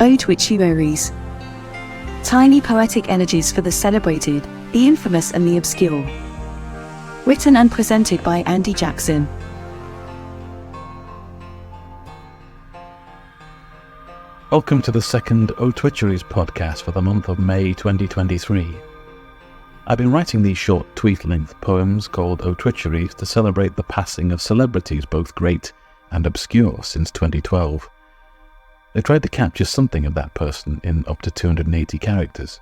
Otwituaries. Tiny poetic elegies for the celebrated, the infamous and the obscure. Written and presented by Andy Jackson. Welcome to the second Otwituaries Podcast for the month of May 2023. I've been writing these short tweet-length poems called Otwituaries to celebrate the passing of celebrities both great and obscure since 2012. They tried to capture something of that person in up to 280 characters.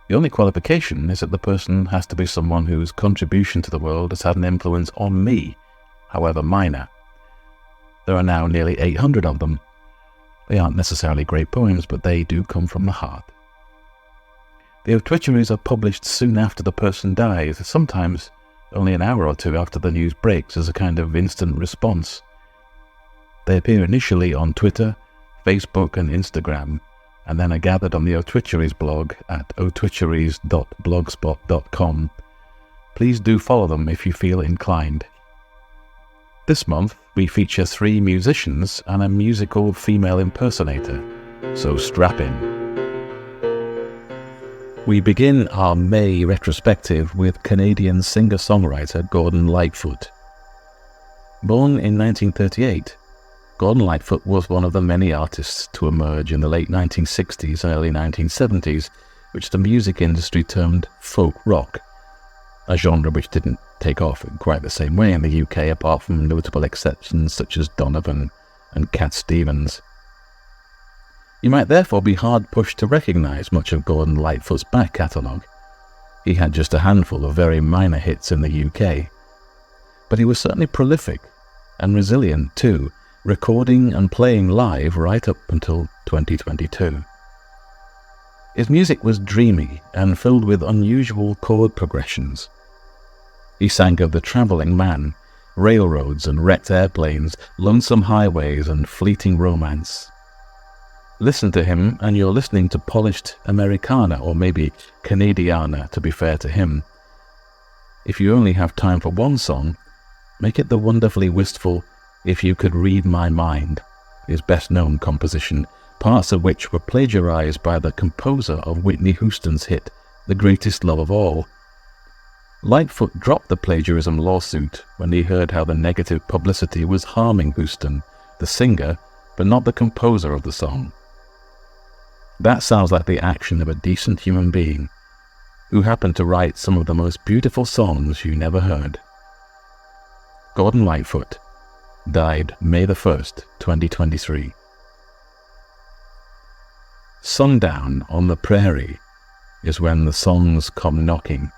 The only qualification is that the person has to be someone whose contribution to the world has had an influence on me, however minor. There are now nearly 800 of them. They aren't necessarily great poems, but they do come from the heart. The obituaries are published soon after the person dies, sometimes only an hour or two after the news breaks as a kind of instant response. They appear initially on Twitter, Facebook and Instagram, and then are gathered on the Otwituaries blog at otwituaries.blogspot.com. Please do follow them if you feel inclined. This month, we feature 3 musicians and a musical female impersonator, so strap in. We begin our May retrospective with Canadian singer-songwriter Gordon Lightfoot. Born in 1938, Gordon Lightfoot was one of the many artists to emerge in the late 1960s and early 1970s, which the music industry termed folk rock, a genre which didn't take off in quite the same way in the UK, apart from notable exceptions such as Donovan and Cat Stevens. You might therefore be hard-pushed to recognise much of Gordon Lightfoot's back catalogue. He had just a handful of very minor hits in the UK. But he was certainly prolific, and resilient too, recording and playing live right up until 2022. His music was dreamy and filled with unusual chord progressions. He sang of the travelling man, railroads and wrecked airplanes, lonesome highways and fleeting romance. Listen to him and you're listening to polished Americana, or maybe Canadiana to be fair to him. If you only have time for one song, make it the wonderfully wistful If You Could Read My Mind, his best-known composition, parts of which were plagiarized by the composer of Whitney Houston's hit, The Greatest Love of All. Lightfoot dropped the plagiarism lawsuit when he heard how the negative publicity was harming Houston, the singer, but not the composer of the song. That sounds like the action of a decent human being, who happened to write some of the most beautiful songs you never heard. Gordon Lightfoot died May the 1st, 2023. Sundown on the prairie is when the songs come knocking.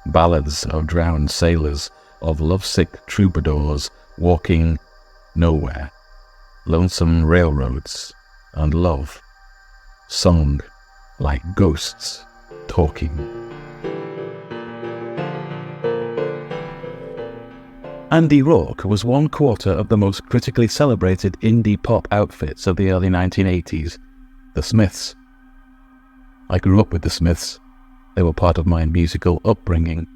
Ballads of drowned sailors, of lovesick troubadours walking nowhere, lonesome railroads, and love, sung like ghosts talking. Andy Rourke was one quarter of the most critically celebrated indie pop outfits of the early 1980s, the Smiths. I grew up with the Smiths. They were part of my musical upbringing.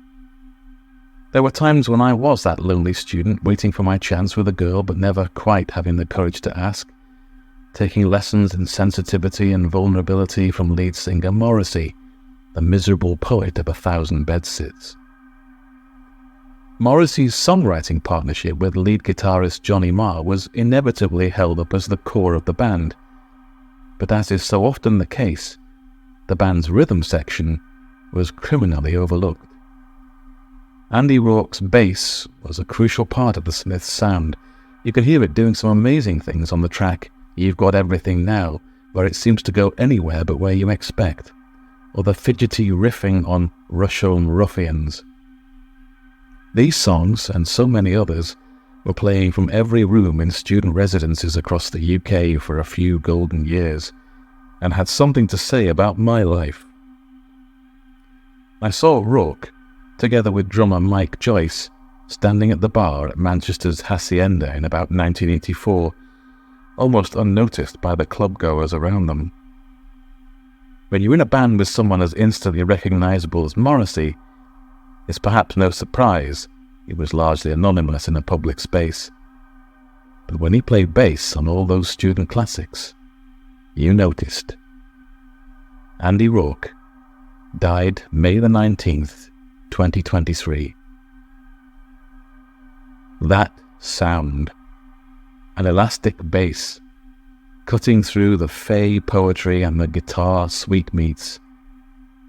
There were times when I was that lonely student waiting for my chance with a girl but never quite having the courage to ask, taking lessons in sensitivity and vulnerability from lead singer Morrissey, the miserable poet of 1,000 bedsits. Morrissey's songwriting partnership with lead guitarist Johnny Marr was inevitably held up as the core of the band, but as is so often the case, the band's rhythm section was criminally overlooked. Andy Rourke's bass was a crucial part of the Smiths' sound. You can hear it doing some amazing things on the track You've Got Everything Now, where it seems to go anywhere but where you expect, or the fidgety riffing on Rush Home Ruffians. These songs, and so many others, were playing from every room in student residences across the UK for a few golden years, and had something to say about my life. I saw Rourke, together with drummer Mike Joyce, standing at the bar at Manchester's Hacienda in about 1984, almost unnoticed by the club-goers around them. When you're in a band with someone as instantly recognisable as Morrissey, it's perhaps no surprise he was largely anonymous in a public space. But when he played bass on all those student classics, you noticed. Andy Rourke died May the 19th, 2023. That sound, an elastic bass, cutting through the fey poetry and the guitar sweetmeats,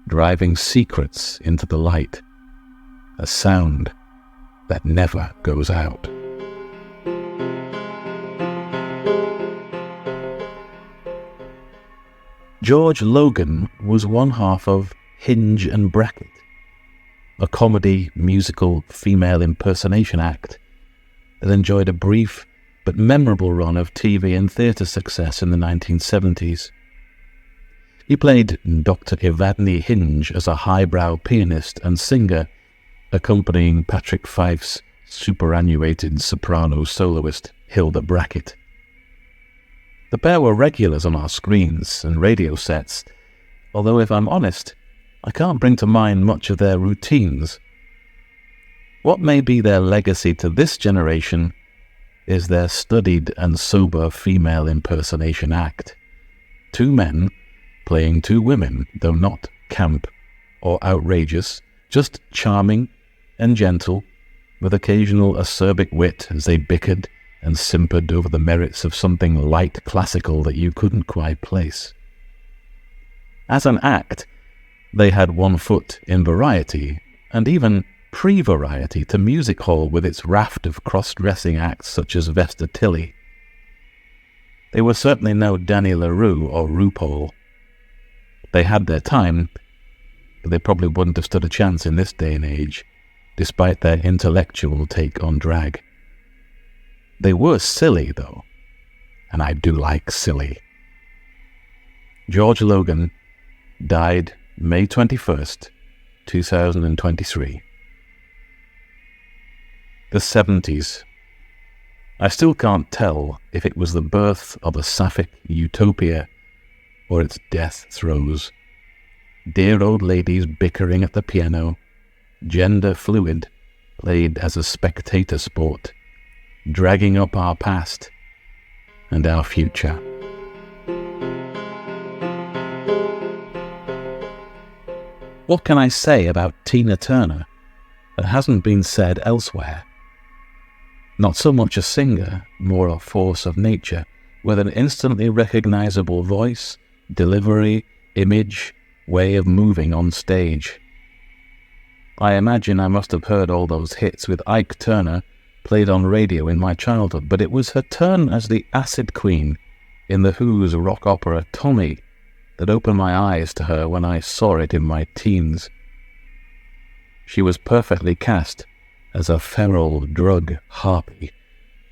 driving secrets into the light, a sound that never goes out. George Logan was one half of Hinge and Bracket, a comedy musical female impersonation act that enjoyed a brief but memorable run of TV and theatre success in the 1970s. He played Dr. Evadne Hinge as a highbrow pianist and singer, accompanying Patrick Fife's superannuated soprano soloist Hilda Brackett. The pair were regulars on our screens and radio sets, although if I'm honest, I can't bring to mind much of their routines. What may be their legacy to this generation is their studied and sober female impersonation act. Two men playing two women, though not camp or outrageous, just charming and gentle, with occasional acerbic wit as they bickered and simpered over the merits of something light classical that you couldn't quite place. As an act, they had one foot in variety, and even pre-variety to music hall with its raft of cross-dressing acts such as Vesta Tilley. They were certainly no Danny LaRue or RuPaul. They had their time, but they probably wouldn't have stood a chance in this day and age, despite their intellectual take on drag. They were silly, though, and I do like silly. George Logan died May 21st, 2023. The 70s. I still can't tell if it was the birth of a sapphic utopia or its death throes. Dear old ladies bickering at the piano, gender fluid, played as a spectator sport, dragging up our past and our future. What can I say about Tina Turner that hasn't been said elsewhere? Not so much a singer, more a force of nature, with an instantly recognizable voice, delivery, image, way of moving on stage. I imagine I must have heard all those hits with Ike Turner played on radio in my childhood, but it was her turn as the acid queen in The Who's rock opera Tommy that opened my eyes to her when I saw it in my teens. She was perfectly cast as a feral drug harpy,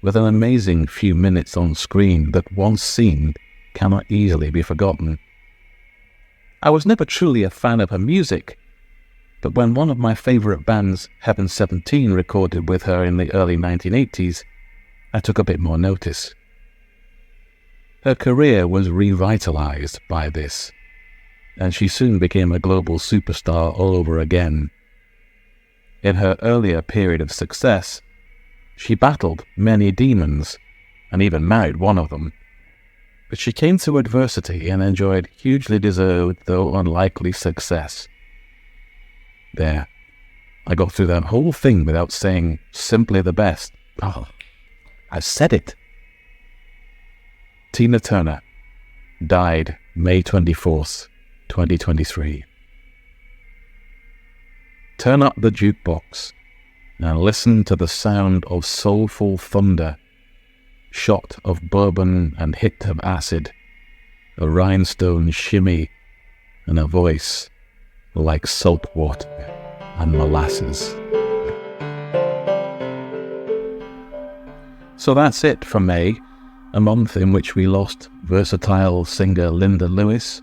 with an amazing few minutes on screen that once seen cannot easily be forgotten. I was never truly a fan of her music, but when one of my favourite bands, Heaven 17, recorded with her in the early 1980s, I took a bit more notice. Her career was revitalised by this, and she soon became a global superstar all over again. In her earlier period of success, she battled many demons, and even married one of them. But she came through adversity and enjoyed hugely deserved, though unlikely, success. There, I got through that whole thing without saying simply the best. Oh, I've said it. Tina Turner died May 24th, 2023. Turn up the jukebox and listen to the sound of soulful thunder, shot of bourbon and hit of acid, a rhinestone shimmy, and a voice like salt water and molasses. So that's it for May, a month in which we lost versatile singer Linda Lewis,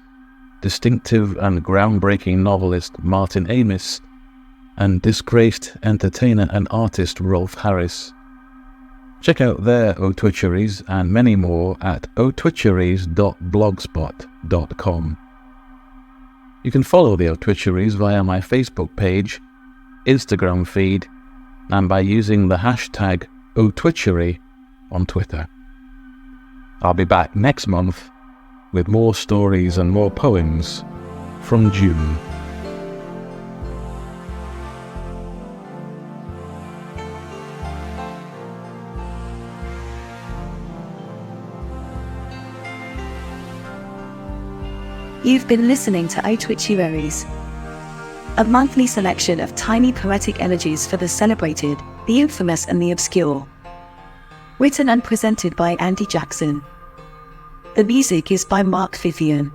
distinctive and groundbreaking novelist Martin Amis, and disgraced entertainer and artist Rolf Harris. Check out their Otwituaries and many more at otwituaries.blogspot.com. You can follow the Otwituaries via my Facebook page, Instagram feed, and by using the hashtag Otwituary on Twitter. I'll be back next month with more stories and more poems from June. You've been listening to Otwituaries, a monthly selection of tiny poetic elegies for the celebrated, the infamous and the obscure. Written and presented by Andy Jackson. The music is by Mark Vivian.